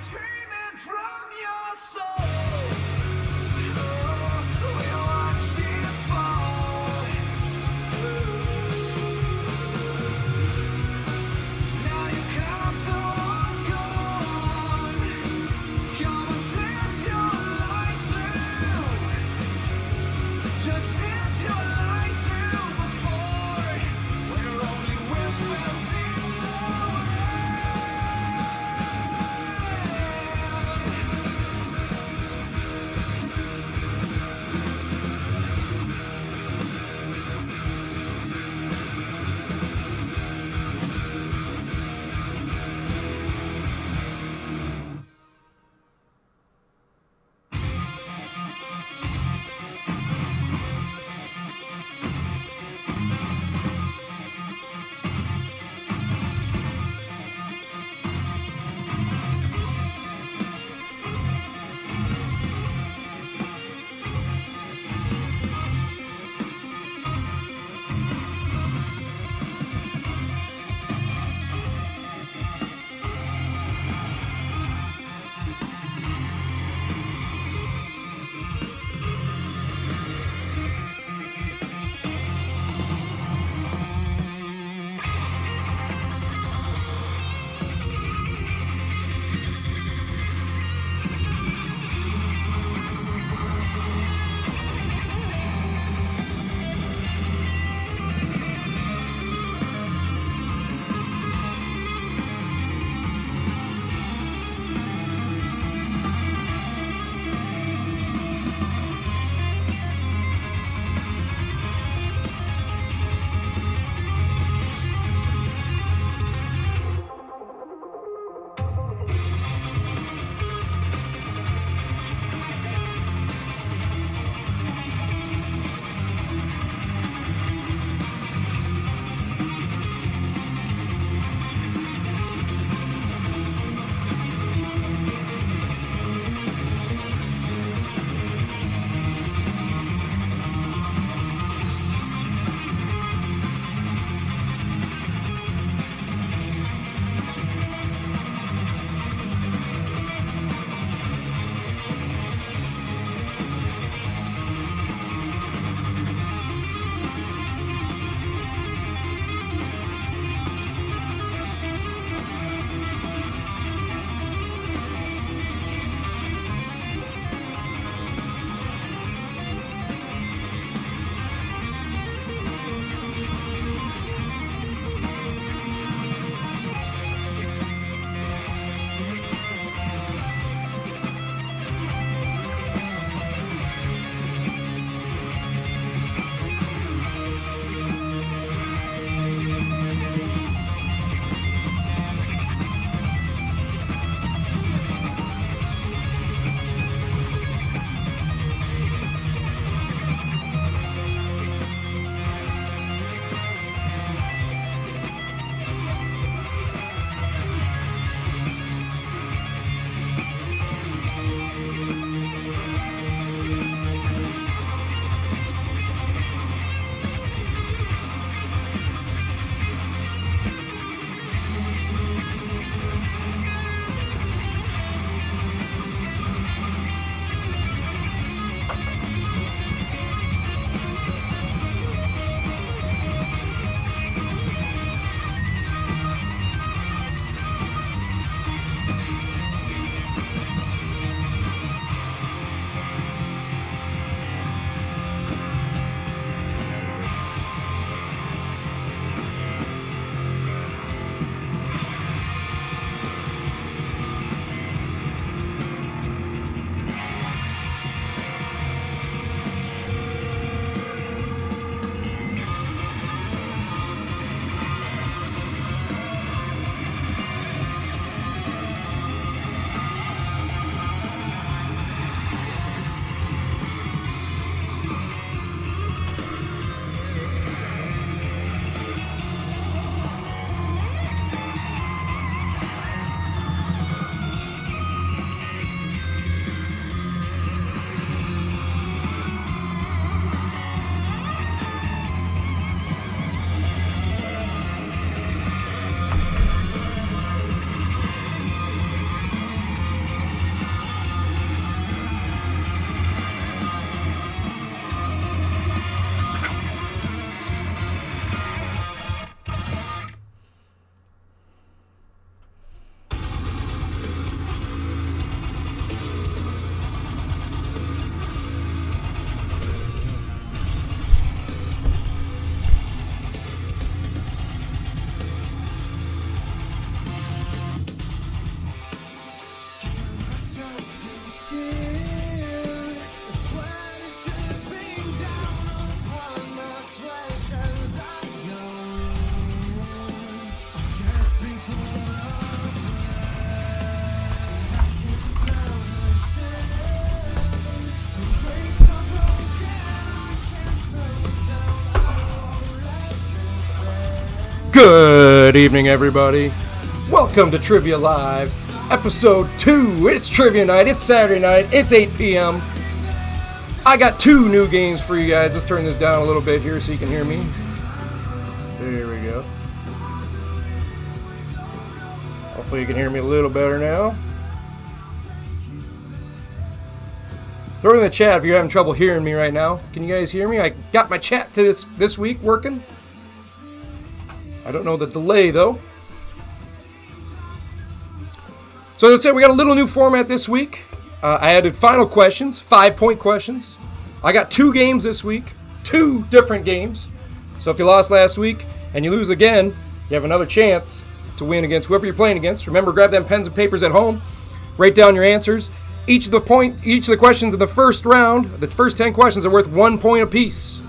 screaming from your soul. Oh, we watch it fall. Now you come to walk on. Come and set your light through. Just set your light through before we're only whispers in the wind. Good evening, everybody. Welcome to Trivia Live, episode 2. It's trivia night. It's Saturday night. It's 8 p.m. I got 2 new games for you guys. Let's turn this down a little bit here so you can hear me. There we go. Hopefully you can hear me a little better now. Throw in the chat if you're having trouble hearing me right now. Can you guys hear me? I got my chat to this week working. I don't know the delay, though. So as I said, we got a little new format this week. I added final questions, 5-point questions. I got 2 games this week, 2 different games. So if you lost last week and you lose again, you have another chance to win against whoever you're playing against. Remember, grab them pens and papers at home. Write down your answers. Each of the questions in the first round, the first 10 questions are worth 1 point apiece.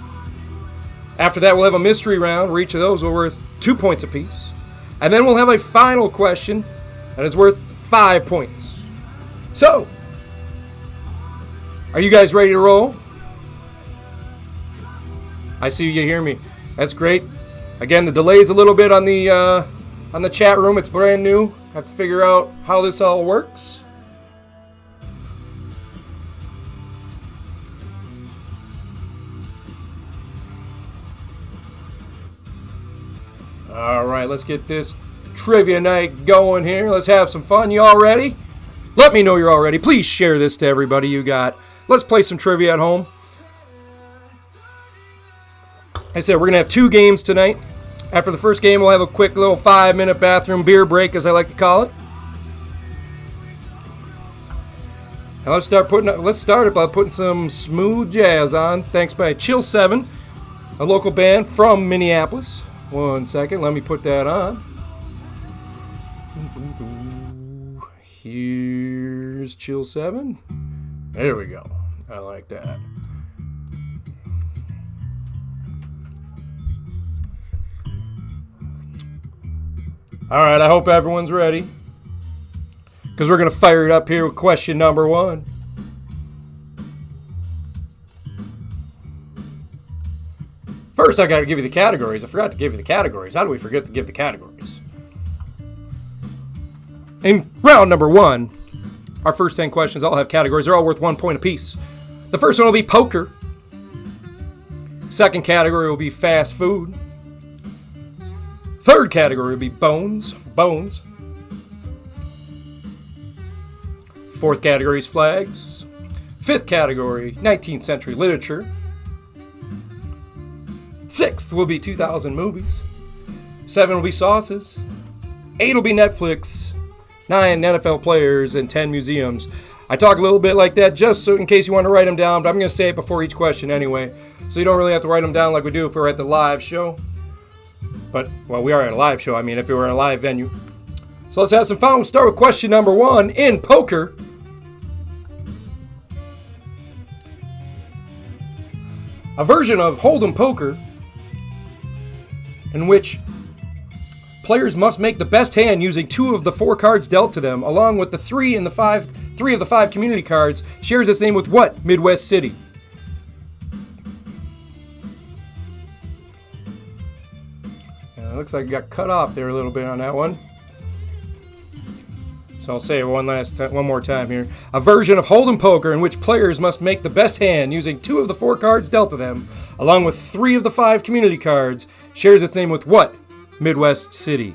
After that, we'll have a mystery round where each of those are worth 2 points apiece. And then we'll have a final question that is worth 5 points. So, are you guys ready to roll? I see you hear me. That's great. Again, the delay's a little bit on the chat room. It's brand new. I have to figure out how this all works. All right, let's get this trivia night going here. Let's have some fun. You all ready? Let me know you're all ready. Please share this to everybody you got. Let's play some trivia at home. Like I said, we're going to have 2 games tonight. After the first game, we'll have a quick little 5-minute bathroom beer break, as I like to call it. Now let's start it by putting some smooth jazz on. Thanks by Chill 7, a local band from Minneapolis. 1 second, let me put that on. Here's Chill 7. There we go. I like that. All right, I hope everyone's ready, because we're going to fire it up here with question number 1. First, I got to give you the categories. I forgot to give you the categories. How do we forget to give the categories? In round number 1, our first 10 questions all have categories. They're all worth 1 point apiece. The first one will be poker. Second category will be fast food. Third category will be bones. Fourth category is flags. Fifth category, 19th century literature. Sixth will be 2000 movies. 7 will be sauces. 8 will be Netflix. 9 NFL players and 10 museums. I talk a little bit like that just so in case you want to write them down, but I'm going to say it before each question anyway, so you don't really have to write them down like we do if we're at the live show. But, well, we are at a live show, if we were at a live venue. So let's have some fun. We'll start with question number 1 in poker. A version of Hold'em poker in which players must make the best hand using 2 of the 4 cards dealt to them, along with the 3 of the 5 community cards, shares its name with what Midwest city? It looks like it got cut off there a little bit on that one. So I'll say it one more time here. A version of Hold'em poker in which players must make the best hand using 2 of the 4 cards dealt to them, along with 3 of the 5 community cards, shares its name with what Midwest city?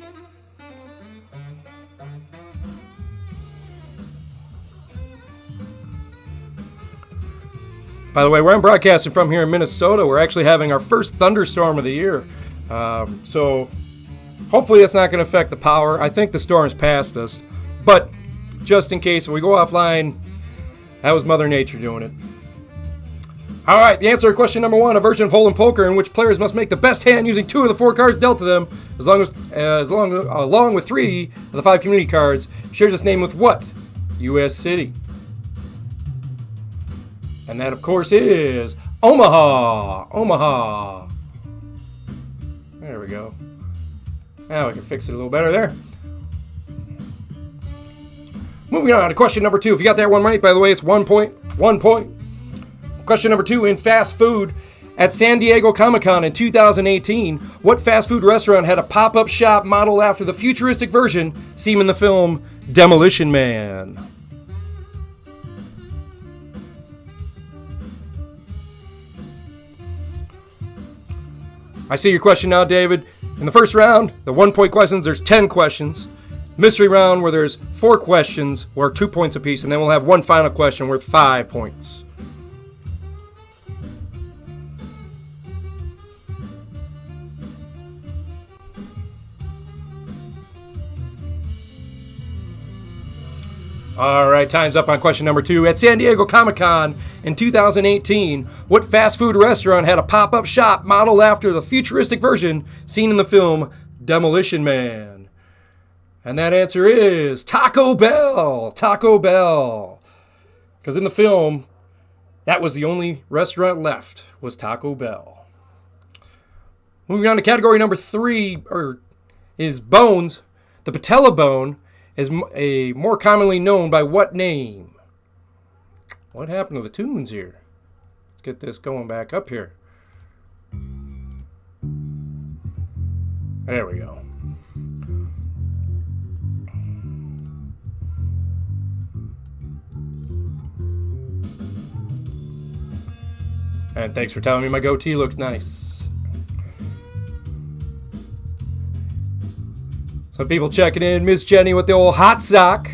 By the way, where I'm broadcasting from here in Minnesota, we're actually having our first thunderstorm of the year. So hopefully that's not going to affect the power. I think the storm's past us. But just in case, if we go offline, that was Mother Nature doing it. All right, the answer to question number 1, a version of Hold'em poker in which players must make the best hand using 2 of the 4 cards dealt to them, along with 3 of the 5 community cards, shares its name with what U.S. city? And that, of course, is Omaha. Omaha. There we go. Now we can fix it a little better there. Moving on to question number 2. If you got that one right, by the way, it's 1 point. 1 point. Question number 2, in fast food, At San Diego Comic-Con in 2018, what fast food restaurant had a pop-up shop modeled after the futuristic version seen in the film Demolition Man? I see your question now, David. In the first round, the 1-point questions, there's 10 questions. Mystery round, where there's 4 questions, worth 2 points apiece, and then we'll have one final question worth 5 points. All right, time's up on question number 2. At San Diego Comic-Con in 2018, what fast food restaurant had a pop-up shop modeled after the futuristic version seen in the film Demolition Man? And that answer is Taco Bell. Taco Bell. Because in the film, that was the only restaurant left, was Taco Bell. Moving on to category number 3, is bones. The patella bone is more commonly known by what name? What happened to the tunes here? Let's get this going back up here. There we go. And thanks for telling me my goatee looks nice. Some people checking in. Miss Jenny with the old hot sock.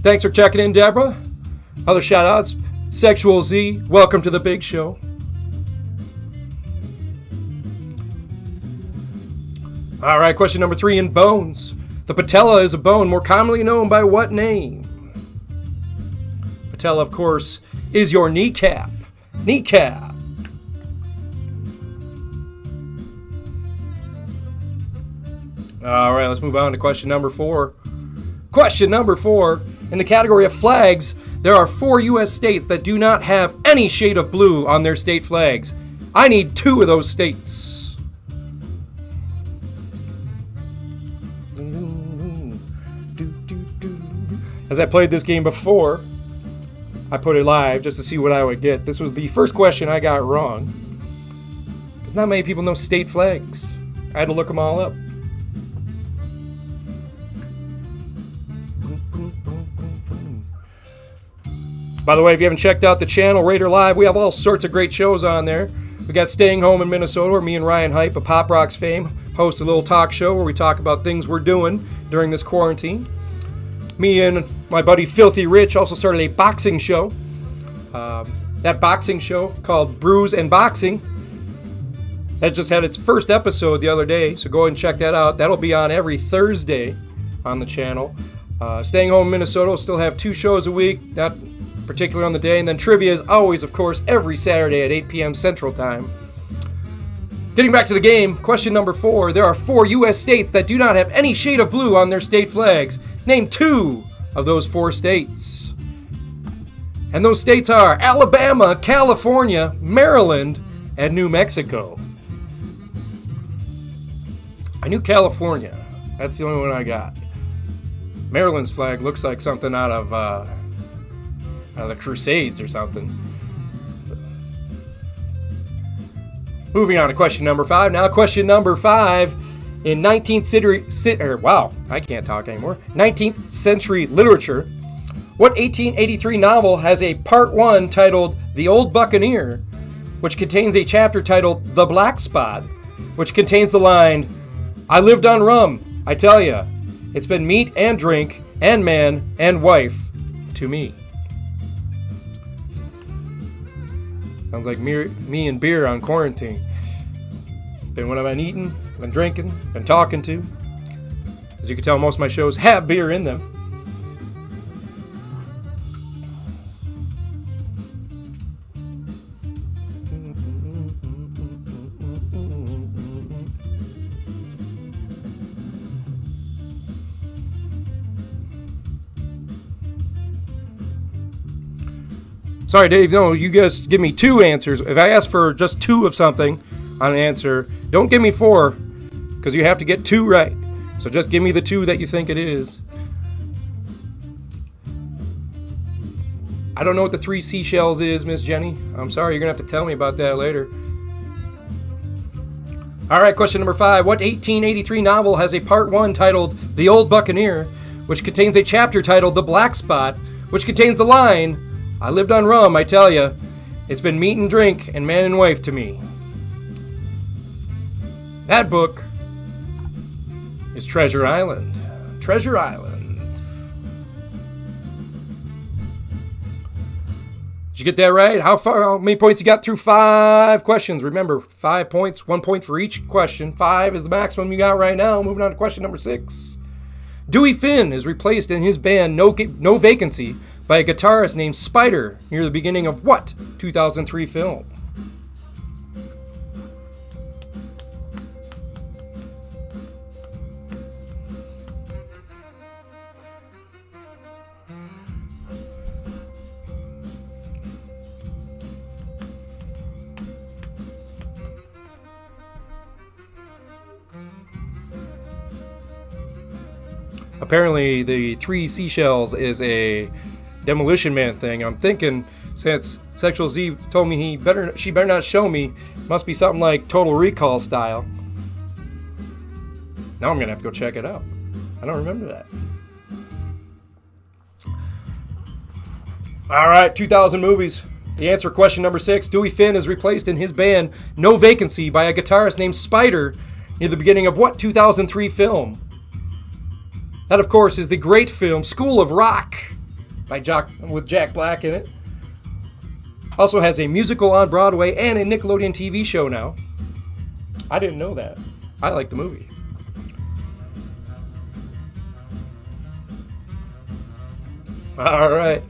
Thanks for checking in, Deborah. Other shout outs. Sexual Z, welcome to the big show. All right, question number 3 in bones. The patella is a bone more commonly known by what name? Patella, of course, is your kneecap. Kneecap. All right, let's move on to question number 4. Question number 4. In the category of flags, there are 4 U.S. states that do not have any shade of blue on their state flags. I need 2 of those states. As I played this game before, I put it live just to see what I would get. This was the first question I got wrong, because not many people know state flags. I had to look them all up. By the way, if you haven't checked out the channel, Raider Live, we have all sorts of great shows on there. We got Staying Home in Minnesota, where me and Ryan Hype of Pop Rocks fame host a little talk show where we talk about things we're doing during this quarantine. Me and my buddy Filthy Rich also started a boxing show. That boxing show called Brews and Boxing, that just had its first episode the other day, so go ahead and check that out. That'll be on every Thursday on the channel. Staying Home in Minnesota will still have 2 shows a week, not particular on the day, and then trivia is always, of course, every Saturday at 8 p.m. Central Time. Getting back to the game, question number 4. There are 4 U.S. states that do not have any shade of blue on their state flags. Name 2 of those 4 states. And those states are Alabama, California, Maryland, and New Mexico. I knew California. That's the only one I got. Maryland's flag looks like something out of the Crusades or something. Moving on to question number 5. Now, question number 5. In 19th century literature, what 1883 novel has a part 1 titled The Old Buccaneer, which contains a chapter titled The Black Spot, which contains the line, I lived on rum, I tell ya, it's been meat and drink and man and wife to me. Sounds like me and beer on quarantine. It's been what I've been eating, been drinking, been talking to. As you can tell, most of my shows have beer in them. Sorry, Dave, no, you guys give me 2 answers. If I ask for just 2 of something on an answer, don't give me 4, because you have to get 2 right. So just give me the 2 that you think it is. I don't know what the 3 seashells is, Miss Jenny. I'm sorry, you're going to have to tell me about that later. All right, question number 5. What 1883 novel has a part 1 titled The Old Buccaneer, which contains a chapter titled The Black Spot, which contains the line, I lived on rum, I tell ya. It's been meat and drink and man and wife to me. That book is Treasure Island. Treasure Island. Did you get that right? How many points you got through 5 questions? Remember, 5 points, 1 point for each question. 5 is the maximum you got right now. Moving on to question number 6. Dewey Finn is replaced in his band No Vacancy by a guitarist named Spider near the beginning of what 2003 film? Apparently, the 3 seashells is a Demolition Man thing. I'm thinking, since Sexual Z told me she better not show me, must be something like Total Recall style. Now I'm gonna have to go check it out. I don't remember that. All right, 2000 movies. The answer, question number 6. Dewey Finn is replaced in his band No Vacancy by a guitarist named Spider near the beginning of what 2003 film? That, of course, is the great film School of Rock with Jack Black in it. Also has a musical on Broadway and a Nickelodeon TV show now. I didn't know that. I like the movie. All right.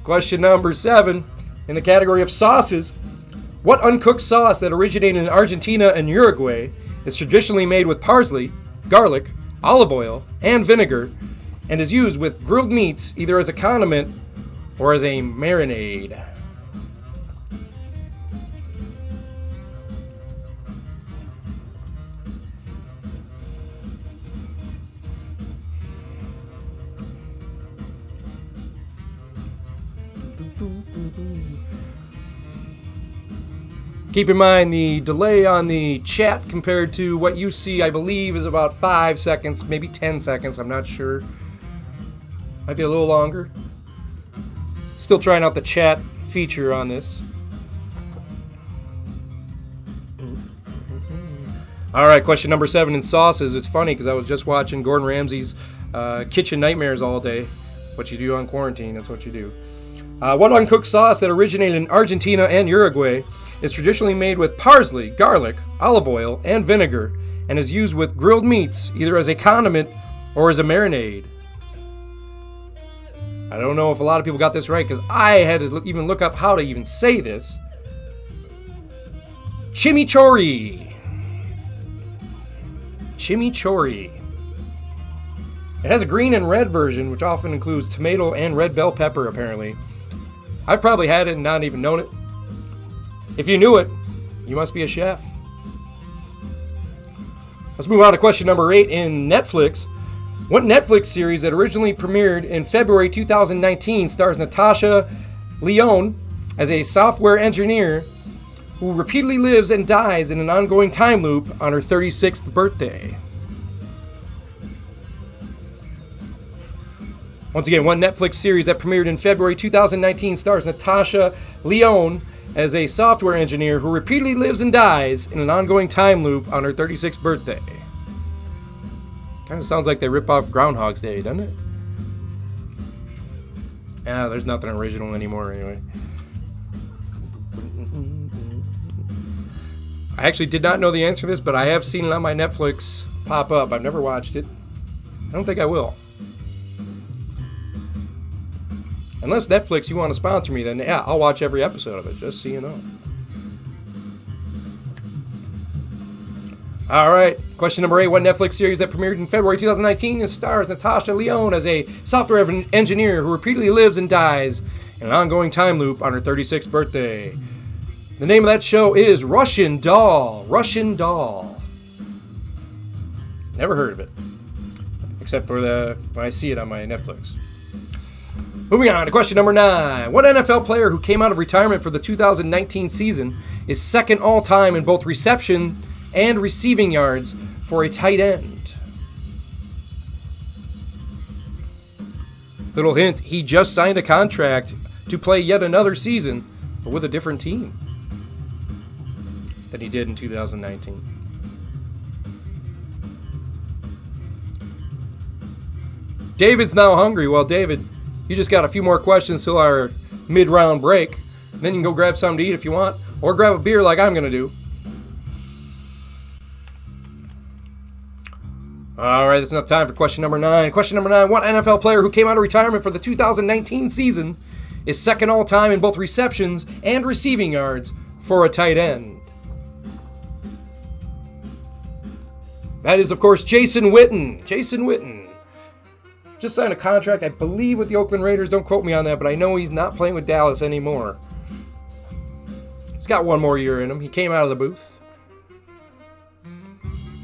Question number 7. In the category of sauces, what uncooked sauce that originated in Argentina and Uruguay is traditionally made with parsley, garlic, olive oil, and vinegar, and is used with grilled meats either as a condiment or as a marinade? Keep in mind the delay on the chat compared to what you see, I believe, is about 5 seconds, maybe 10 seconds, I'm not sure. Might be a little longer. Still trying out the chat feature on this. All right, question number 7 in sauces. It's funny because I was just watching Gordon Ramsay's Kitchen Nightmares all day. What you do on quarantine, that's what you do. What uncooked sauce that originated in Argentina and Uruguay is traditionally made with parsley, garlic, olive oil, and vinegar, and is used with grilled meats, either as a condiment or as a marinade? I don't know if a lot of people got this right, because I had to even look up how to even say this. Chimichurri. Chimichurri. It has a green and red version, which often includes tomato and red bell pepper, apparently. I've probably had it and not even known it. If you knew it, you must be a chef. Let's move on to question number 8 in Netflix. What Netflix series that originally premiered in February 2019 stars Natasha Lyonne as a software engineer who repeatedly lives and dies in an ongoing time loop on her 36th birthday? Once again, one Netflix series that premiered in February 2019 stars Natasha Lyonne as a software engineer who repeatedly lives and dies in an ongoing time loop on her 36th birthday. Kind of sounds like they rip off Groundhog's Day, doesn't it? Yeah, there's nothing original anymore anyway. I actually did not know the answer to this, but I have seen it on my Netflix pop up. I've never watched it. I don't think I will. Unless Netflix, you want to sponsor me, then yeah, I'll watch every episode of it, just so you know. All right, question number 8. What Netflix series that premiered in February 2019 stars Natasha Lyonne as a software engineer who repeatedly lives and dies in an ongoing time loop on her 36th birthday? The name of that show is Russian Doll. Russian Doll. Never heard of it, except for when I see it on my Netflix. Moving on to question number 9. What NFL player who came out of retirement for the 2019 season is second all-time in both reception and receiving yards for a tight end. Little hint, he just signed a contract to play yet another season, but with a different team than he did in 2019. David's now hungry. Well, David, you just got a few more questions till our mid-round break. Then you can go grab something to eat if you want, or grab a beer like I'm going to do. All right, that's enough time for question number 9. Question number 9, what NFL player who came out of retirement for the 2019 season is second all-time in both receptions and receiving yards for a tight end? That is, of course, Jason Witten. Jason Witten just signed a contract, I believe, with the Oakland Raiders. Don't quote me on that, but I know he's not playing with Dallas anymore. He's got one more year in him. He came out of the booth.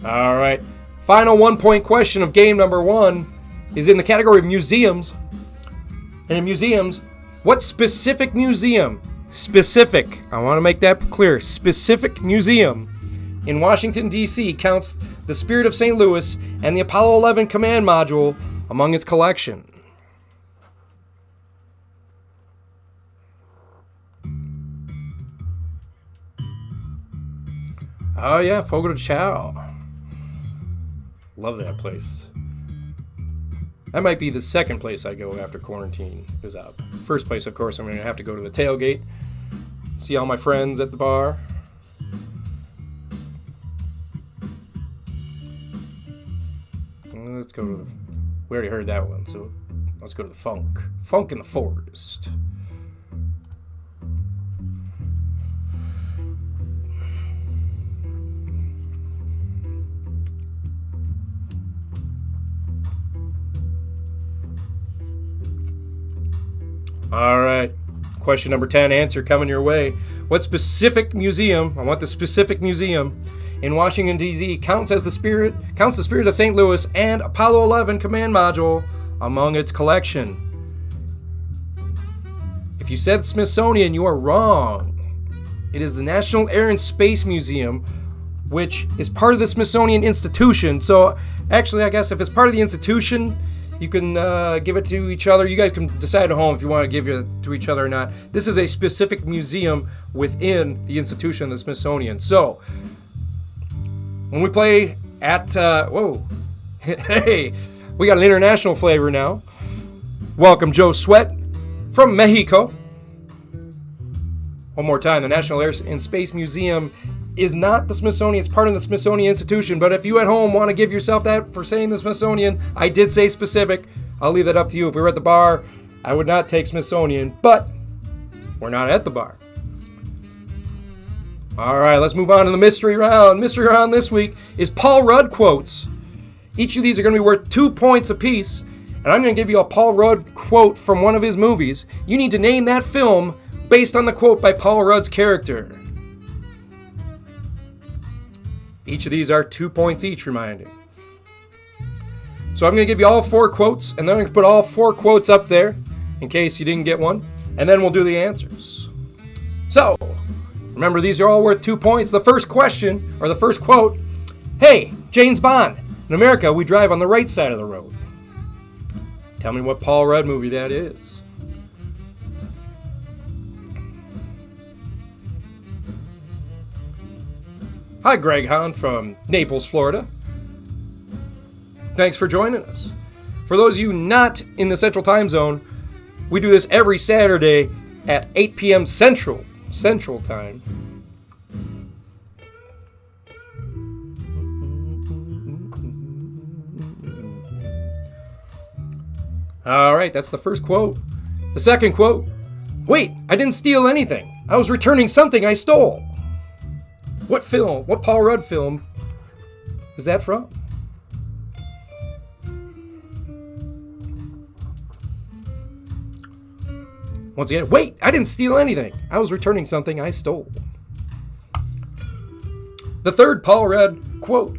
All right. Final 1-point question of game number 1 is in the category of museums. And in museums, what specific museum, specific, I want to make that clear, specific museum in Washington, D.C. counts the Spirit of St. Louis and the Apollo 11 command module among its collection? Oh yeah, Fogo de Chao. Love that place. That might be the second place I go after quarantine is up. First place, of course, I'm going to have to go to the tailgate, see all my friends at the bar. Let's go to the... We already heard that one, so let's go to the funk. Funk in the Forest. All right. Question number 10, answer coming your way. What specific museum, I want the specific museum, in Washington, D.C. counts the Spirit of St. Louis and Apollo 11 command module among its collection? If you said Smithsonian, you are wrong. It is the National Air and Space Museum, which is part of the Smithsonian Institution. So, actually, I guess if it's part of the institution, you can give it to each other. You guys can decide at home if you want to give it to each other or not. This is a specific museum within the institution of the Smithsonian. So, when we play at, hey, we got an international flavor now. Welcome, Joe Sweat from Mexico. One more time, the National Air and Space Museum is not the Smithsonian. It's part of the Smithsonian Institution. But if you at home want to give yourself that for saying the Smithsonian, I did say specific. I'll leave that up to you. If we were at the bar, I would not take Smithsonian. But we're not at the bar. All right, let's move on to the mystery round. Mystery round this week is Paul Rudd quotes. Each of these are going to be worth 2 points apiece. And I'm going to give you a Paul Rudd quote from one of his movies. You need to name that film based on the quote by Paul Rudd's character. Each of these are 2 points each, reminding. So I'm going to give you all 4 quotes, and then I'm going to put all 4 quotes up there in case you didn't get one. And then we'll do the answers. So, remember, these are all worth 2 points. The first question, or the first quote, hey, James Bond, in America, we drive on the right side of the road. Tell me what Paul Rudd movie that is. Hi, Greg Hahn from Naples, Florida. Thanks for joining us. For those of you not in the Central Time Zone, we do this every Saturday at 8 p.m. Central Time. All right, that's the first quote. The second quote, wait, I didn't steal anything. I was returning something I stole. What film, what Paul Rudd film is that from? Once again, wait, I didn't steal anything. I was returning something I stole. The third Paul Rudd quote,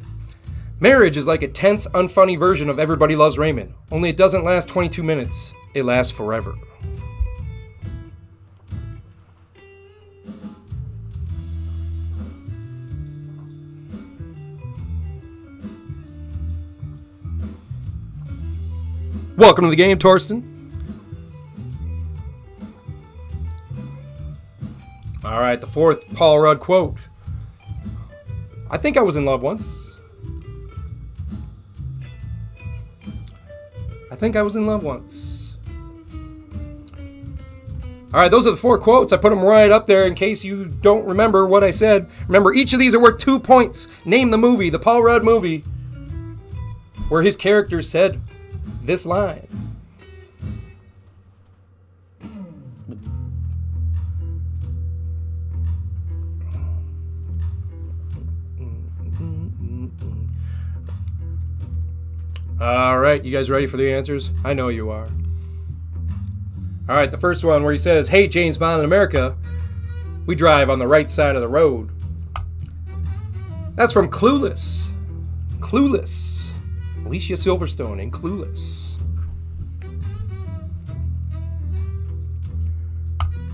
marriage is like a tense, unfunny version of Everybody Loves Raymond, only it doesn't last 22 minutes, it lasts forever. Welcome to the game, Torsten. All right, the fourth Paul Rudd quote. I think I was in love once. I think I was in love once. All right, those are the four quotes. I put them right up there in case you don't remember what I said. Remember, each of these are worth 2 points. Name the movie, the Paul Rudd movie, where his character said this line. All right, you guys ready for the answers? I know you are. All right, the first one where he says, "Hey, James Bond in America, we drive on the right side of the road." That's from Clueless. Clueless. Alicia Silverstone in Clueless.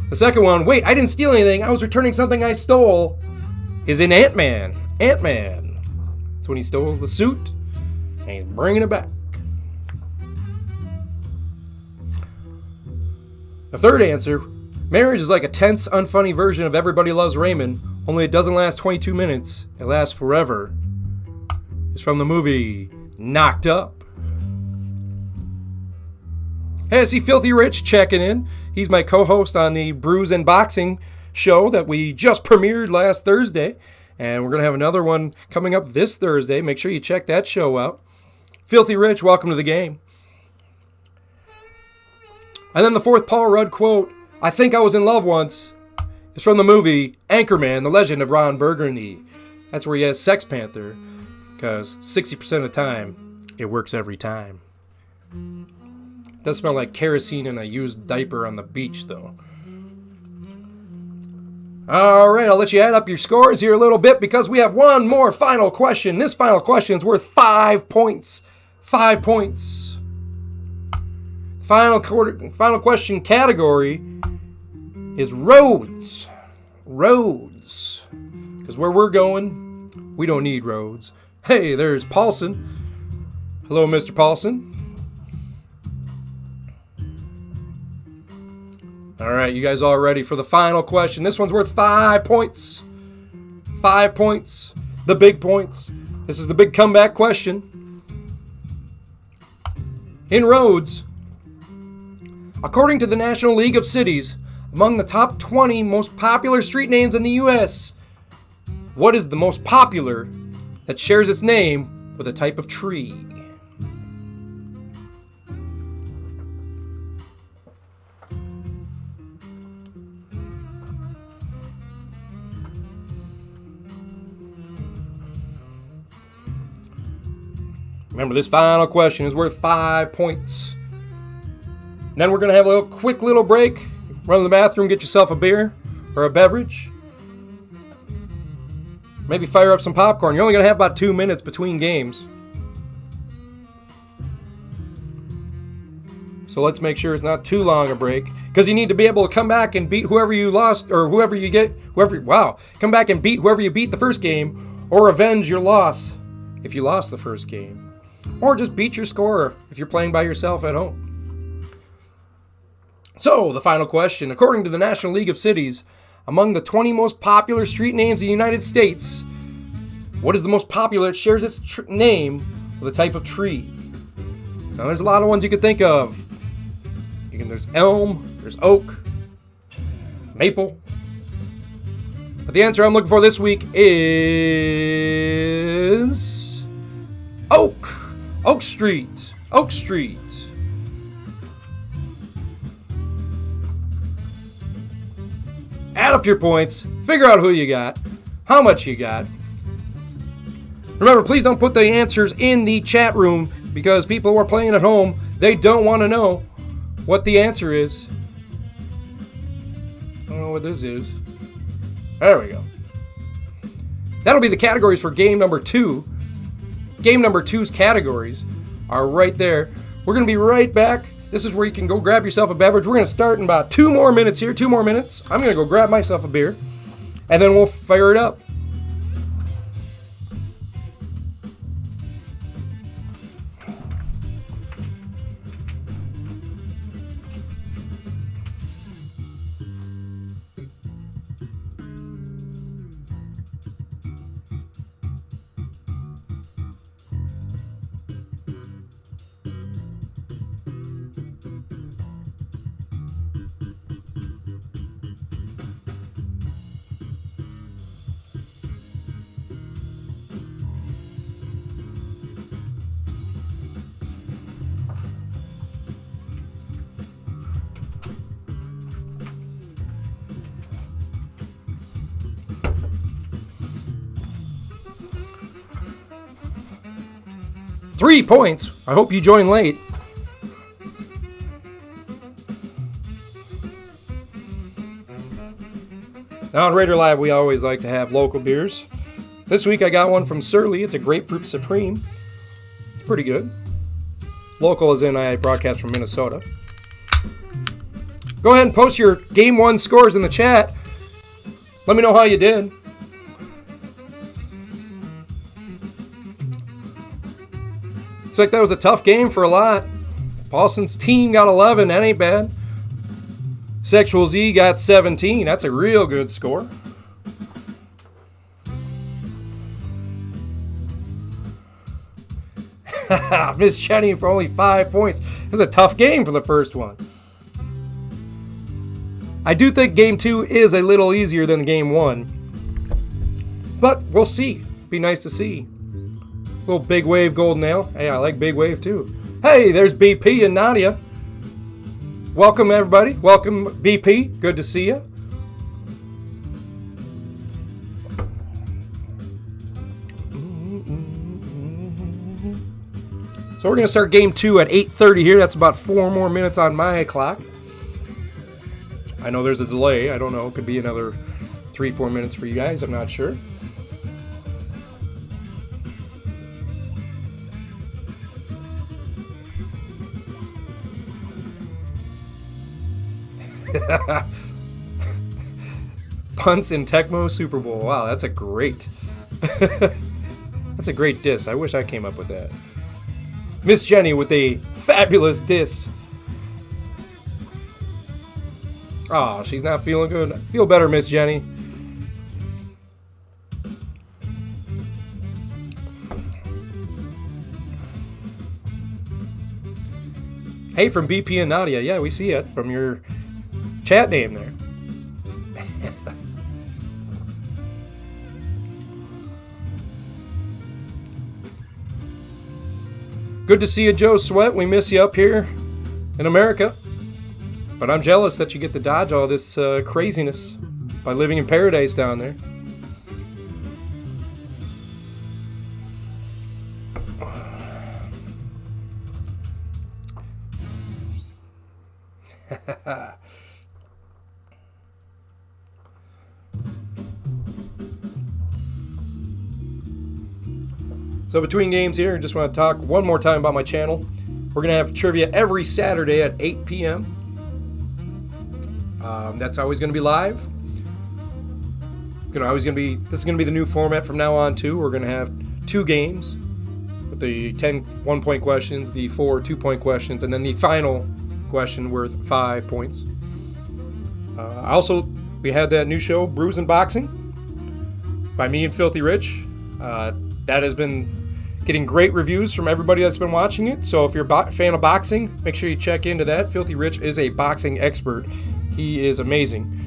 The second one, "Wait, I didn't steal anything. I was returning something I stole," is in Ant-Man. Ant-Man. That's when he stole the suit. And he's bringing it back. The third answer, "Marriage is like a tense, unfunny version of Everybody Loves Raymond, only it doesn't last 22 minutes. It lasts forever," is from the movie Knocked Up. Hey, I see Filthy Rich checking in. He's my co-host on the Brews and Boxing show that we just premiered last Thursday. And we're going to have another one coming up this Thursday. Make sure you check that show out. Filthy Rich, welcome to the game. And then the fourth Paul Rudd quote, "I think I was in love once," is from the movie Anchorman, The Legend of Ron Burgundy. That's where he has Sex Panther, because 60% of the time, it works every time. It does smell like kerosene and a used diaper on the beach, though. All right, I'll let you add up your scores here a little bit because we have one more final question. This final question is worth 5 points. 5 points. Final question category is roads. Roads. Because where we're going, we don't need roads. Hey, there's Paulson. Hello, Mr. Paulson. All right, you guys all ready for the final question? This one's worth 5 points. 5 points. The big points. This is the big comeback question. In roads, according to the National League of Cities, among the top 20 most popular street names in the U.S., what is the most popular that shares its name with a type of tree? Remember, this final question is worth 5 points. And then we're going to have a quick little break. Run to the bathroom, get yourself a beer or a beverage. Maybe fire up some popcorn. You're only going to have about 2 minutes between games. So let's make sure it's not too long a break. Because you need to be able to come back and beat whoever you lost, or whoever you get, come back and beat whoever you beat the first game, or avenge your loss if you lost the first game. Or just beat your score if you're playing by yourself at home. So, the final question. According to the National League of Cities, among the 20 most popular street names in the United States, what is the most popular that shares its name with a type of tree? Now, there's a lot of ones you could think of. There's elm, there's oak, maple. But the answer I'm looking for this week is oak. Oak Street. Oak Street. Add up your points. Figure out who you got. How much you got. Remember, please don't put the answers in the chat room because people who are playing at home, they don't want to know what the answer is. I don't know what this is. There we go. That'll be the categories for game number 2. Game number 2's categories are right there. We're going to be right back. This is where you can go grab yourself a beverage. We're going to start in about 2 more minutes here. 2 more minutes. I'm going to go grab myself a beer. And then we'll fire it up. 3 points. I hope you join late. Now on Raider Live, we always like to have local beers. This week I got one from Surly. It's a Grapefruit Supreme. It's pretty good. Local as in I broadcast from Minnesota. Go ahead and post your Game 1 scores in the chat. Let me know how you did. Looks like that was a tough game for a lot. Paulson's team got 11. That ain't bad. Sexual Z got 17. That's a real good score. Miss Jenny for only 5 points. It was a tough game for the first one. I do think Game 2 is a little easier than Game 1. But we'll see. Be nice to see. Little Big Wave Golden Ale. Hey, I like Big Wave too. Hey, there's BP and Nadia. Welcome, everybody. Welcome, BP. Good to see you. So we're going to start Game 2 at 8:30 here. That's about 4 more minutes on my clock. I know there's a delay. I don't know. It could be another 3-4 minutes for you guys. I'm not sure. Punts in Tecmo Super Bowl. Wow, that's a great that's a great diss. I wish I came up with that. Miss Jenny with a fabulous diss. Oh, she's not feeling good. Feel better, Miss Jenny. Hey, from BP and Nadia. Yeah, we see it from your chat name there. Good to see you, Joe Sweat. We miss you up here in America. But I'm jealous that you get to dodge all this craziness by living in paradise down there. So between games here, I just want to talk one more time about my channel. We're going to have trivia every Saturday at 8 p.m. That's always going to be live. This is going to be the new format from now on too. We're going to have 2 games with the 10 1-point questions, the 4 2-point questions, and then the final question worth 5 points. We had that new show, Brews and Boxing, by me and Filthy Rich. That has been getting great reviews from everybody that's been watching it. So if you're a fan of boxing, make sure you check into that. Filthy Rich is a boxing expert. He is amazing.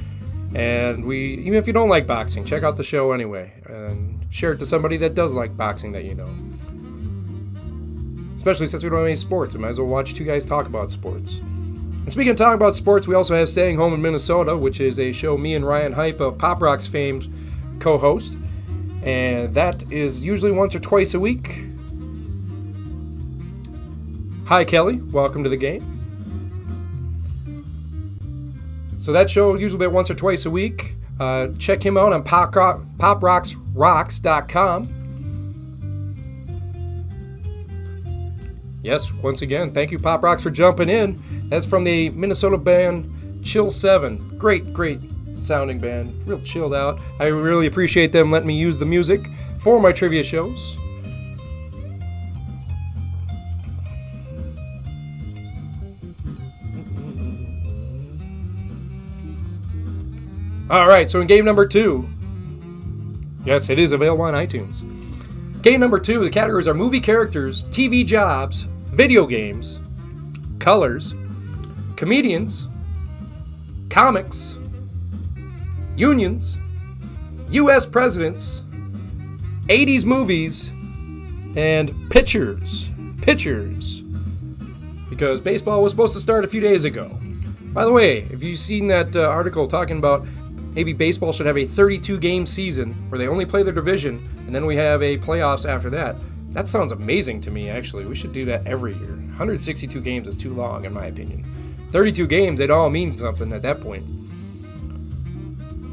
And even if you don't like boxing, check out the show anyway. And share it to somebody that does like boxing that you know. Especially since we don't have any sports. We might as well watch 2 guys talk about sports. And speaking of talking about sports, we also have Staying Home in Minnesota, which is a show me and Ryan Hype of Pop Rocks fame co-host. And that is usually once or twice a week. Hi, Kelly. Welcome to the game. So that show usually about once or twice a week. Check him out on poprocksrocks.com. Yes, once again, thank you, Pop Rocks, for jumping in. That's from the Minnesota band Chill 7. Great sounding band. Real chilled out. I really appreciate them letting me use the music for my trivia shows. Alright, so in game number 2, yes, it is available on iTunes. Game number 2, the categories are movie characters, TV jobs, video games, colors, comedians, comics, unions, U.S. presidents, 80s movies, and pitchers. Pitchers. Because baseball was supposed to start a few days ago. By the way, if you've seen that article talking about maybe baseball should have a 32-game season where they only play their division, and then we have a playoffs after that, That sounds amazing to me, actually. We should do that every year. 162 games is too long, in my opinion. 32 games, they'd all mean something at that point.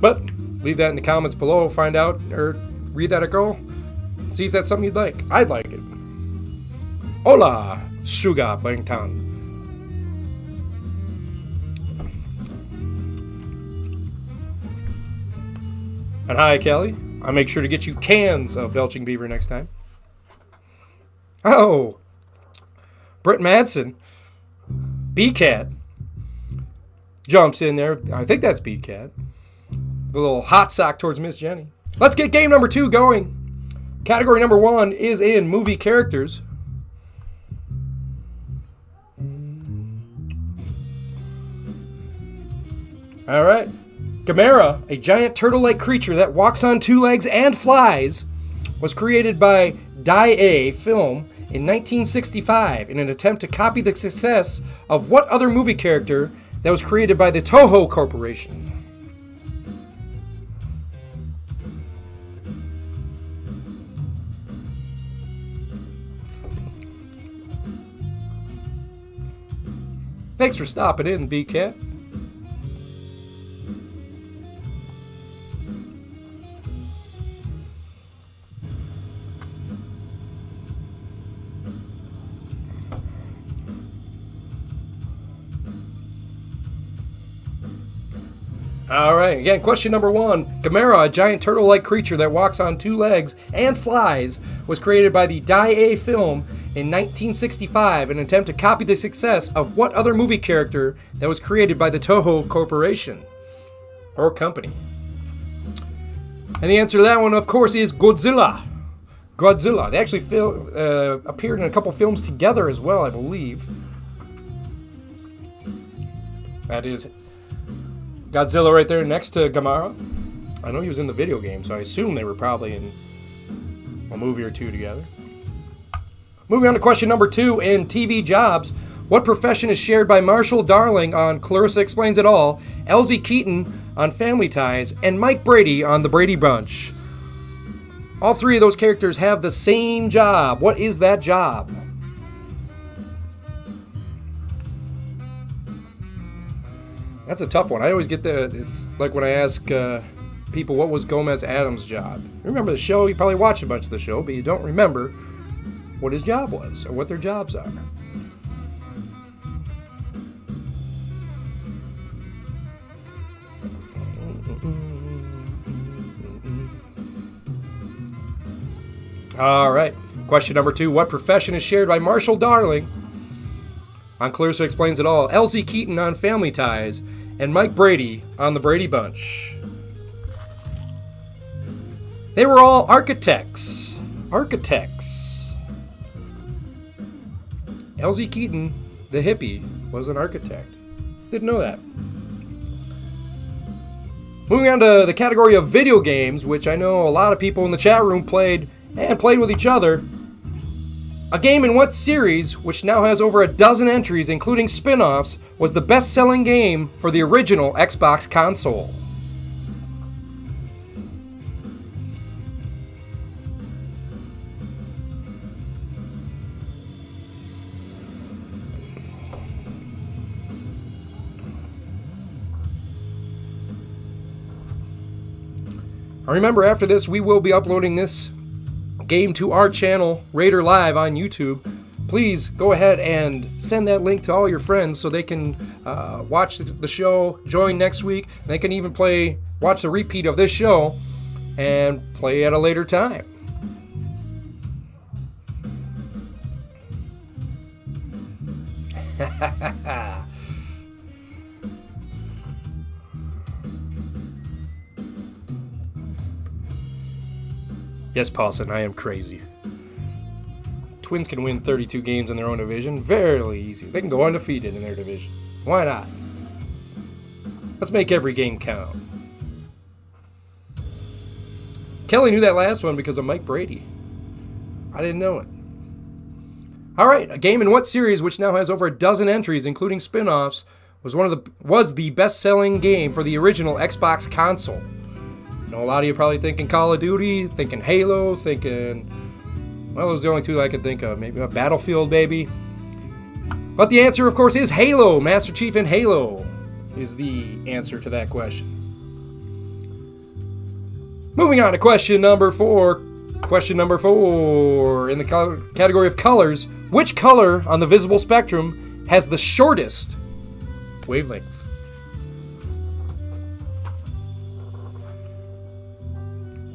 But leave that in the comments below. Find out, or read that article. See if that's something you'd like. I'd like it. Hola, Suga Bangtan. And hi, Kelly. I'll make sure to get you cans of Belching Beaver next time. Oh, Britt Madsen, B-Cat, jumps in there. I think that's B-Cat. The little hot sock towards Miss Jenny. Let's get game number 2 going. Category number 1 is in movie characters. All right. Gamera, a giant turtle-like creature that walks on 2 legs and flies, was created by Dai-E Film in 1965 in an attempt to copy the success of what other movie character that was created by the Toho Corporation? Thanks for stopping in, B-Cat. All right, again, question number 1. Gamera, a giant turtle-like creature that walks on 2 legs and flies, was created by the Dai-E Film in 1965 in an attempt to copy the success of what other movie character that was created by the Toho Corporation or company? And the answer to that one, of course, is Godzilla. Godzilla. They actually appeared in a couple films together as well, I believe. That is Godzilla right there next to Gamera. I know he was in the video game, so I assume they were probably in a movie or 2 together. Moving on to question number 2 in TV jobs. What profession is shared by Marshall Darling on Clarissa Explains It All, Elsie Keaton on Family Ties, and Mike Brady on The Brady Bunch? All 3 of those characters have the same job. What is that job? That's a tough one. I always get it's like when I ask people, what was Gomez Adams' job? You remember the show? You probably watch a bunch of the show, but you don't remember what his job was or what their jobs are. All right. Question number 2. What profession is shared by Marshall Darling on Clarissa Explains It All, Elsie Keaton on Family Ties, and Mike Brady on The Brady Bunch? They were all architects. Architects. Elsie Keaton, the hippie, was an architect. Didn't know that. Moving on to the category of video games, which I know a lot of people in the chat room played with each other. A game in what series, which now has over a dozen entries, including spin-offs, was the best-selling game for the original Xbox console? Remember, after this, we will be uploading this game to our channel, Raider Live on YouTube. Please go ahead and send that link to all your friends so they can watch the show, join next week. They can even watch the repeat of this show and play at a later time. Yes, Paulson, I am crazy. Twins can win 32 games in their own division. Very easy. They can go undefeated in their division. Why not? Let's make every game count. Kelly knew that last one because of Mike Brady. I didn't know it. All right, a game in what series, which now has over a dozen entries, including spin-offs, was the best-selling game for the original Xbox console? I know a lot of you are probably thinking Call of Duty, thinking Halo, thinking Well, those are the only two I could think of. Maybe a Battlefield, maybe. But the answer, of course, is Halo. Master Chief in Halo is the answer to that question. Moving on to question number 4. Question number 4. In the category of colors, which color on the visible spectrum has the shortest wavelength?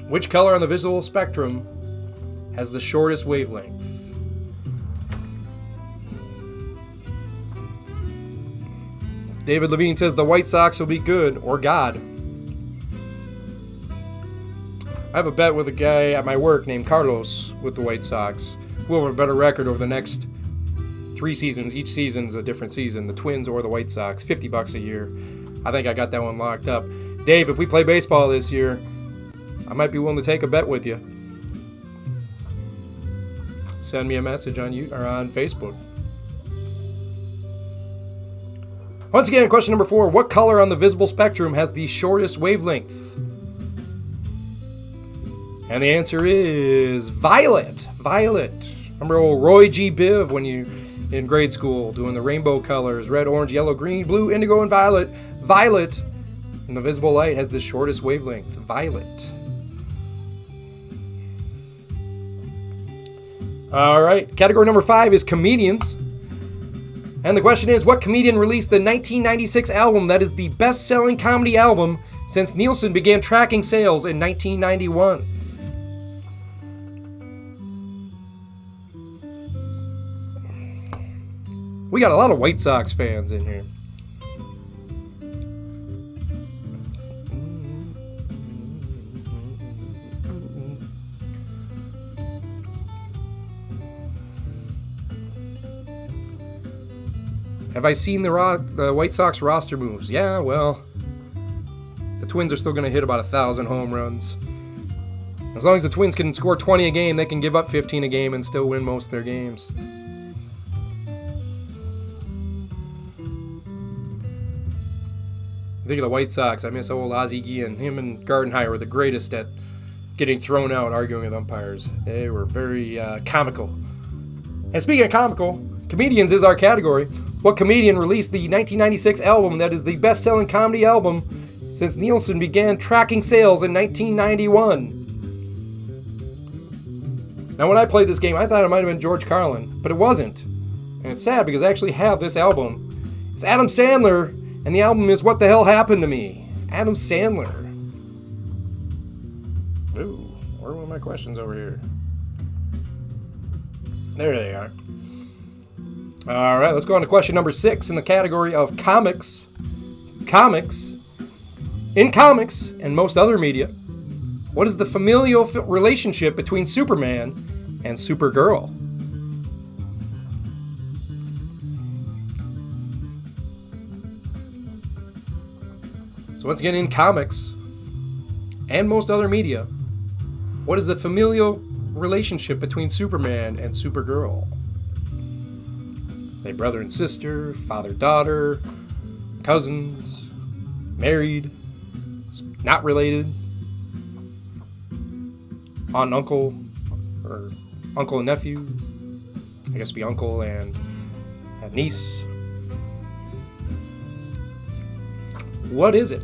Which color on the visible spectrum has the shortest wavelength? David Levine says the White Sox will be good, or God. I have a bet with a guy at my work named Carlos with the White Sox, who will have a better record over the next 3 seasons. Each season's a different season, the Twins or the White Sox, $50 a year. I think I got that one locked up. Dave, if we play baseball this year, I might be willing to take a bet with you. Send me a message on Facebook. Once again, question number 4. What color on the visible spectrum has the shortest wavelength? And the answer is violet. Violet. Remember old Roy G. Biv when you in grade school doing the rainbow colors, red, orange, yellow, green, blue, indigo, and violet. Violet in the visible light has the shortest wavelength. Violet. All right. Category number 5 is comedians. And the question is, what comedian released the 1996 album that is the best-selling comedy album since Nielsen began tracking sales in 1991? We got a lot of White Sox fans in here. Have I seen the White Sox roster moves? Yeah, well, the Twins are still going to hit about 1,000 home runs. As long as the Twins can score 20 a game, they can give up 15 a game and still win most of their games. Think of the White Sox. I miss old Ozzie Guillen. Him and Gardenhire were the greatest at getting thrown out arguing with umpires. They were very comical. And speaking of comical, comedians is our category. What comedian released the 1996 album that is the best-selling comedy album since Nielsen began tracking sales in 1991? Now, when I played this game, I thought it might have been George Carlin, but it wasn't. And it's sad because I actually have this album. It's Adam Sandler, and the album is What the Hell Happened to Me? Adam Sandler. Ooh, where are my questions over here? There they are. All right, let's go on to question number 6 in the category of comics. Comics. In comics and most other media, what is the familial relationship between Superman and Supergirl? So once again, in comics and most other media, what is the familial relationship between Superman and Supergirl? They brother and sister, father-daughter, cousins, married, not related, aunt and uncle, or uncle and nephew, I guess it'd be uncle and a niece. What is it?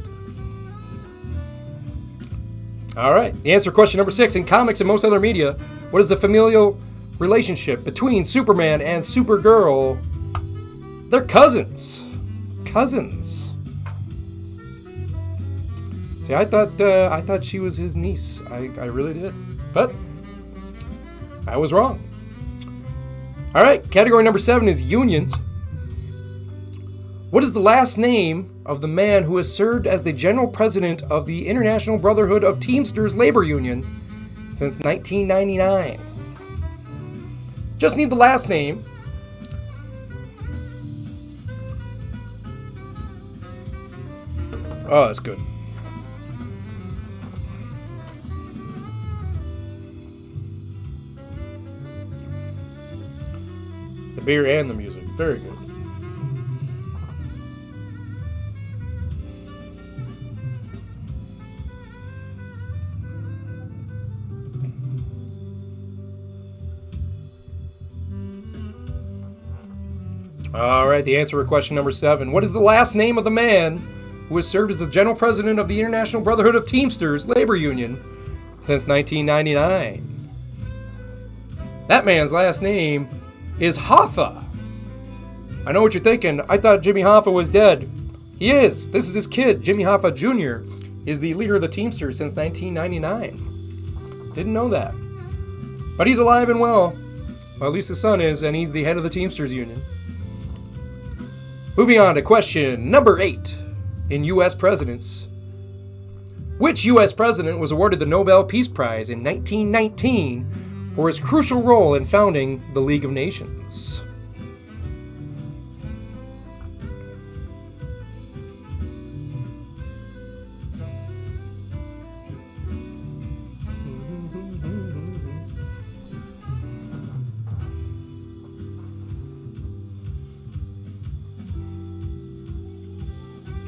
All right, the answer to question number 6. In comics and most other media, what is the familial relationship between Superman and Supergirl? They're cousins. Cousins. See, I thought she was his niece. I really did. But I was wrong. All right, category number 7 is unions. What is the last name of the man who has served as the general president of the International Brotherhood of Teamsters Labor Union since 1999? Just need the last name. Oh, that's good. The beer and the music. Very good. All right, the answer for question number 7. What is the last name of the man who has served as the general president of the International Brotherhood of Teamsters Labor Union since 1999? That man's last name is Hoffa. I know what you're thinking. I thought Jimmy Hoffa was dead. He is. This is his kid. Jimmy Hoffa Jr. is the leader of the Teamsters since 1999. Didn't know that. But he's alive and well. Well, at least his son is, and he's the head of the Teamsters Union. Moving on to question number 8 in U.S. presidents. Which U.S. president was awarded the Nobel Peace Prize in 1919 for his crucial role in founding the League of Nations?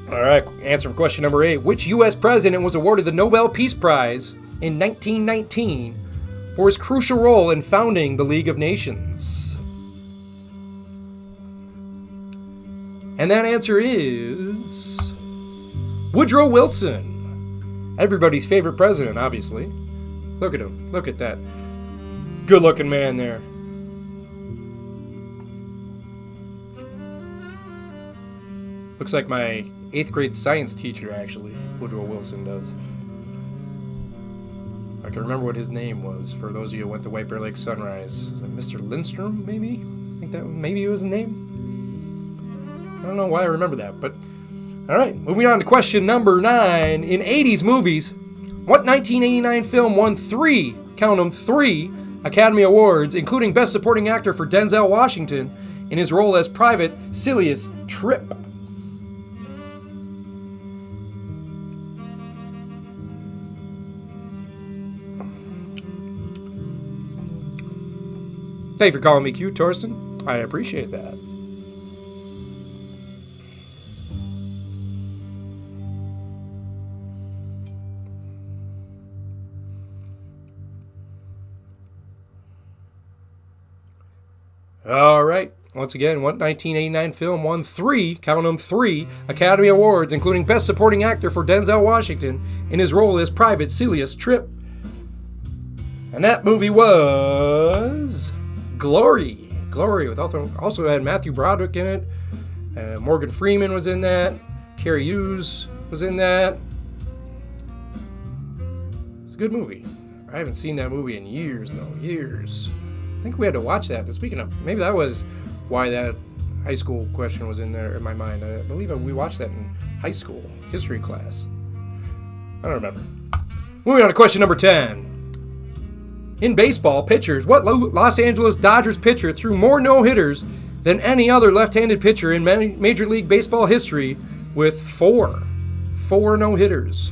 All right, answer for question number 8. Which U.S. president was awarded the Nobel Peace Prize in 1919 for his crucial role in founding the League of Nations? And that answer is Woodrow Wilson. Everybody's favorite president, obviously. Look at him. Look at that good-looking man there. Looks like my 8th grade science teacher, actually. Woodrow Wilson does. I can remember what his name was. For those of you who went to White Bear Lake Sunrise, was it Mr. Lindstrom? Maybe. I think that maybe it was his name. I don't know why I remember that, but all right. Moving on to question number 9. In 80s movies, what 1989 film won 3? Count them, 3 Academy Awards, including Best Supporting Actor for Denzel Washington in his role as Private Silas Tripp. Thank you for calling me cute, Torsten. I appreciate that. All right. Once again, what 1989 film won 3, count them, 3 Academy Awards, including Best Supporting Actor for Denzel Washington in his role as Private Silas Tripp? And that movie was Glory. Glory, with also had Matthew Broderick in it. Morgan Freeman was in that. Carrie Hughes was in that. It's a good movie. I haven't seen that movie in years, though. Years. I think we had to watch that. Speaking of, maybe that was why that high school question was in there in my mind. I believe we watched that in high school history class. I don't remember. Moving on to question number 10. In baseball, pitchers, what Los Angeles Dodgers pitcher threw more no-hitters than any other left-handed pitcher in Major League Baseball history with 4? 4 no-hitters.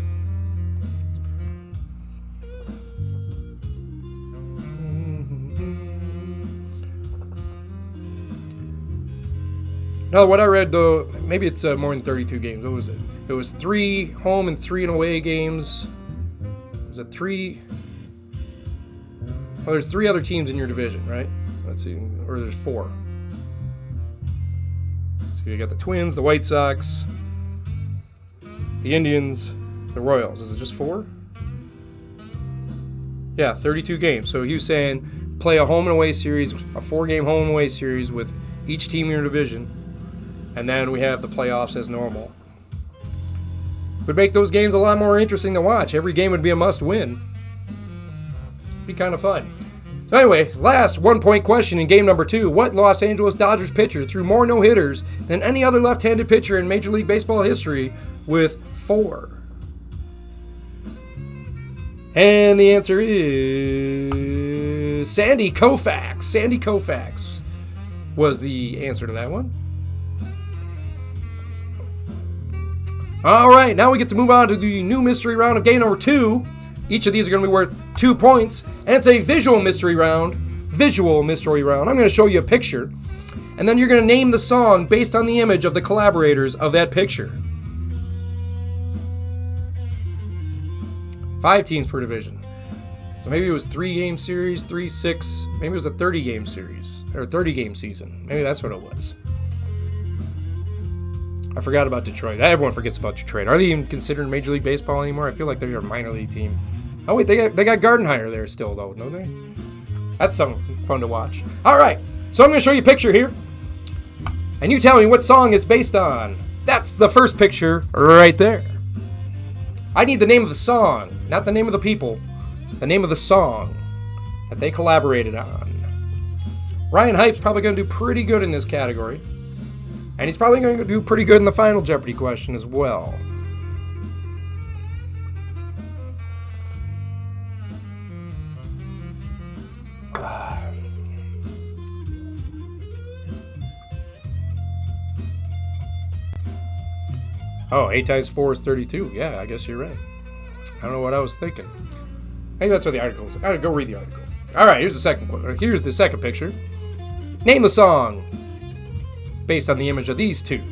No, what I read, though, maybe it's more than 32 games. What was it? It was 3 home and 3 away games. Was it 3? Well, there's 3 other teams in your division, right? Let's see. Or there's 4. So you got the Twins, the White Sox, the Indians, the Royals. Is it just 4? Yeah, 32 games. So he was saying play a home and away series, a 4-game home and away series with each team in your division. And then we have the playoffs as normal. Would make those games a lot more interesting to watch. Every game would be a must-win. Be kind of fun. So anyway, last 1-point question in game number 2. What Los Angeles Dodgers pitcher threw more no-hitters than any other left-handed pitcher in Major League Baseball history with 4? And the answer is Sandy Koufax. Sandy Koufax was the answer to that one. All right, now we get to move on to the new mystery round of game number 2. Each of these are going to be worth 2 points, and it's a visual mystery round. Visual mystery round. I'm going to show you a picture, and then you're going to name the song based on the image of the collaborators of that picture. 5 teams per division. So maybe it was 3-game series, 3, 6. Maybe it was a 30-game series, or 30-game season. Maybe that's what it was. I forgot about Detroit. Everyone forgets about Detroit. Are they even considered Major League Baseball anymore? I feel like they're a minor league team. Oh wait, they got Gardenhire there still though, don't they? That's something fun to watch. All right, so I'm going to show you a picture here, and you tell me what song it's based on. That's the first picture right there. I need the name of the song, not the name of the people. The name of the song that they collaborated on. Ryan Hype's probably going to do pretty good in this category. And he's probably going to do pretty good in the final Jeopardy question as well. Oh, 8 times 4 is 32. Yeah, I guess you're right. I don't know what I was thinking. Maybe that's what the article is. Go read the article. All right, here's the second picture. Name the song based on the image of these two.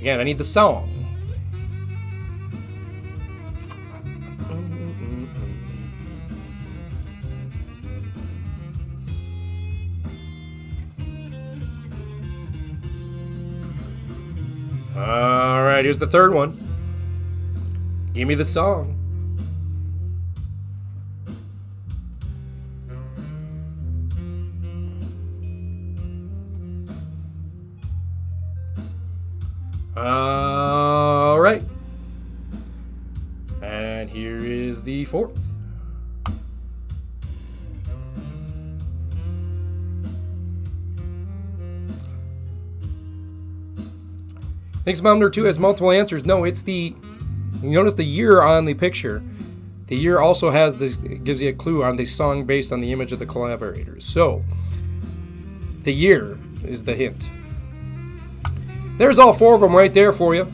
Again, I need the song. All right, here's the third one. Give me the song. All right. And here is the fourth. Thinks mom number 2 has multiple answers. No, it's the... You notice the year on the picture. The year also has this... It gives you a clue on the song based on the image of the collaborators. So, the year is the hint. There's all 4 of them right there for you.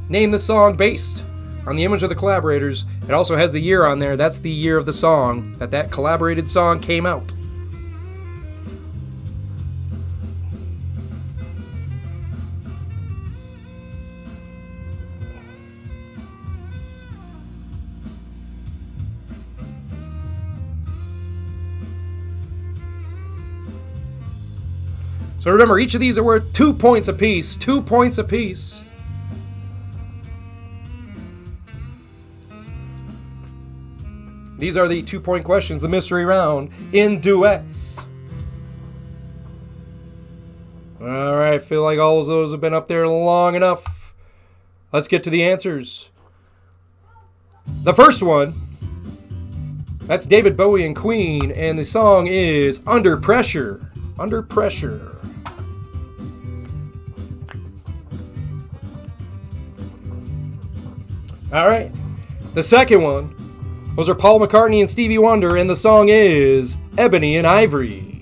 Name the song based on the image of the collaborators. It also has the year on there. That's the year of the song that collaborated song came out. So remember, each of these are worth 2 points apiece. 2 points apiece. These are the 2-point questions, the mystery round, in duets. Alright, I feel like all of those have been up there long enough. Let's get to the answers. The first one, that's David Bowie and Queen, and the song is Under Pressure. Under Pressure. Alright, the second one, those are Paul McCartney and Stevie Wonder, and the song is Ebony and Ivory.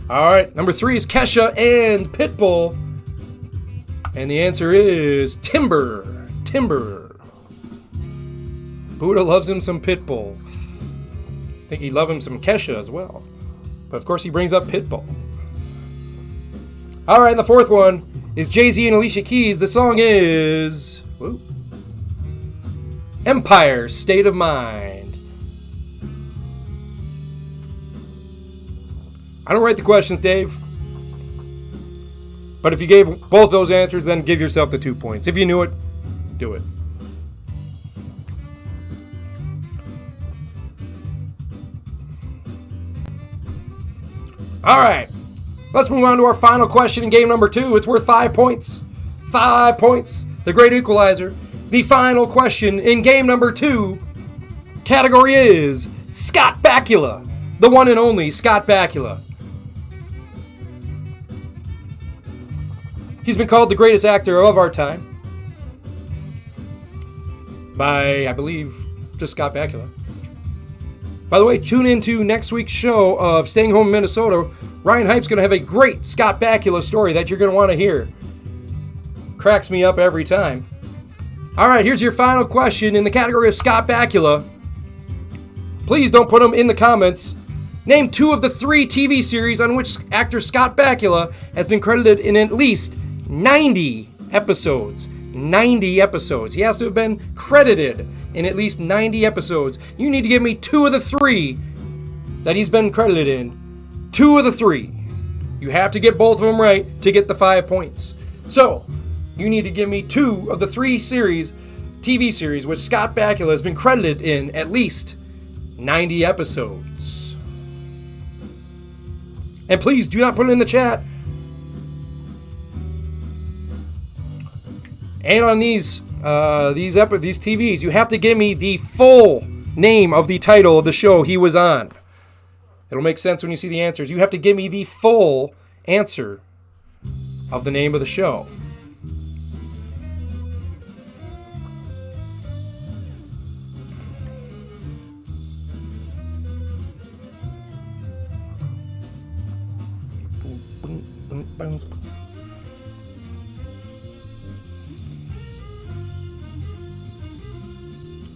Alright, number 3 is Kesha and Pitbull, and the answer is Timber. Timber. Buddha loves him some Pitbull. I think he'd love him some Kesha as well. But of course he brings up Pitbull. Alright, the fourth one is Jay-Z and Alicia Keys. The song is Empire State of Mind. I don't write the questions, Dave. But if you gave both those answers, then give yourself the 2 points. If you knew it, do it. Alright. Let's move on to our final question in game number 2. It's worth 5 points. 5 points. The great equalizer. The final question in game number 2. Category is Scott Bakula. The one and only Scott Bakula. He's been called the greatest actor of our time. By, I believe, just Scott Bakula. By the way, tune into next week's show of Staying Home in Minnesota. Ryan Hype's going to have a great Scott Bakula story that you're going to want to hear. Cracks me up every time. All right, here's your final question in the category of Scott Bakula. Please don't put them in the comments. Name 2 of the 3 TV series on which actor Scott Bakula has been credited in at least 90 episodes. 90 episodes. He has to have been credited in at least 90 episodes. You need to give me 2 of the 3 that he's been credited in. 2 of the 3. You have to get both of them right to get the 5 points. So, you need to give me 2 of the 3 TV series, which Scott Bakula has been credited in at least 90 episodes. And please do not put it in the chat. And on these TVs, you have to give me the full name of the title of the show he was on. It'll make sense when you see the answers. You have to give me the full answer of the name of the show.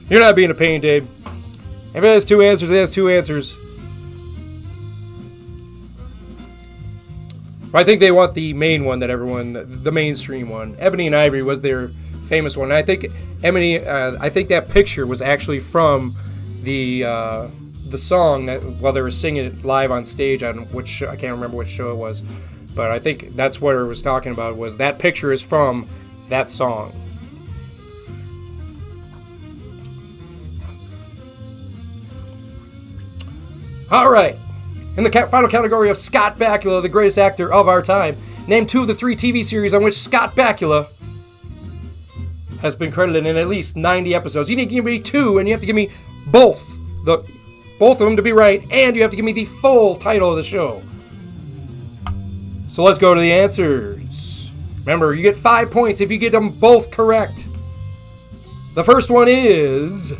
You're not being a pain, Dave. If it has 2 answers, it has 2 answers. I think they want the main one that everyone, the mainstream one. Ebony and Ivory was their famous one. I think I think that picture was actually from the song that while they were singing it live on stage on which I can't remember which show it was, but I think that's what it was talking about. Was that picture is from that song. All right. In the final category of Scott Bakula, the greatest actor of our time, name 2 of the 3 TV series on which Scott Bakula has been credited in at least 90 episodes. You need to give me 2, and you have to give me both of them to be right, and you have to give me the full title of the show. So let's go to the answers. Remember, you get 5 points if you get them both correct. The first one is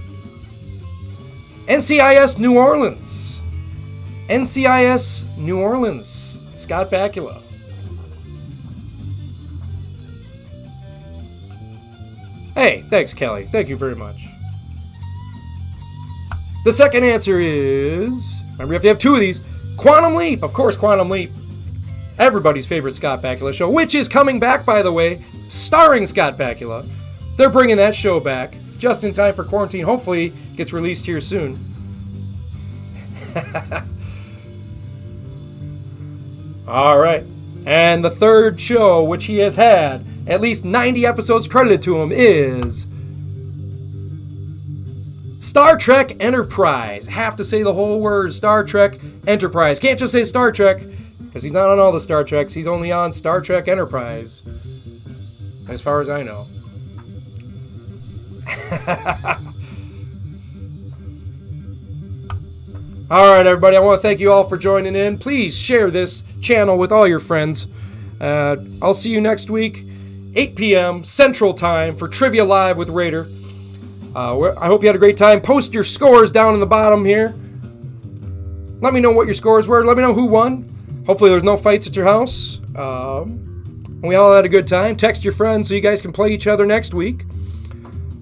NCIS New Orleans. NCIS New Orleans, Scott Bakula. Hey, thanks, Kelly. Thank you very much. The second answer is, remember you have to have 2 of these, Quantum Leap. Of course, Quantum Leap. Everybody's favorite Scott Bakula show, which is coming back, by the way, starring Scott Bakula. They're bringing that show back just in time for quarantine. Hopefully, gets released here soon. All right. And the third show, which he has had at least 90 episodes credited to him, is Star Trek Enterprise. Have to say the whole word, Star Trek Enterprise. Can't just say Star Trek, because he's not on all the Star Treks. He's only on Star Trek Enterprise, as far as I know. All right, everybody, I want to thank you all for joining in. Please share this channel with all your friends. I'll see you next week, 8 p.m. Central Time for Trivia Live with Raider. I hope you had a great time. Post your scores down in the bottom here. Let me know what your scores were. Let me know who won. Hopefully there's no fights at your house. We all had a good time. Text your friends so you guys can play each other next week.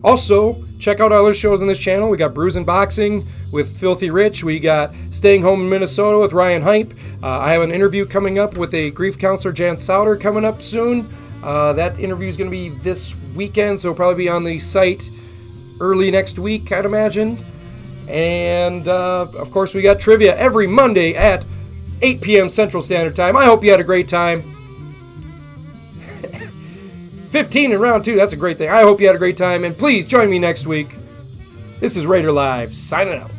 Also, check out our other shows on this channel. We got Bruising Boxing with Filthy Rich. We got Staying Home in Minnesota with Ryan Hype. I have an interview coming up with a grief counselor, Jan Souter, coming up soon. That interview is going to be this weekend, so it'll probably be on the site early next week, I'd imagine. And, of course, we got trivia every Monday at 8 p.m. Central Standard Time. I hope you had a great time. 15 in round 2, that's a great thing. I hope you had a great time, and please join me next week. This is Raider Live, signing out.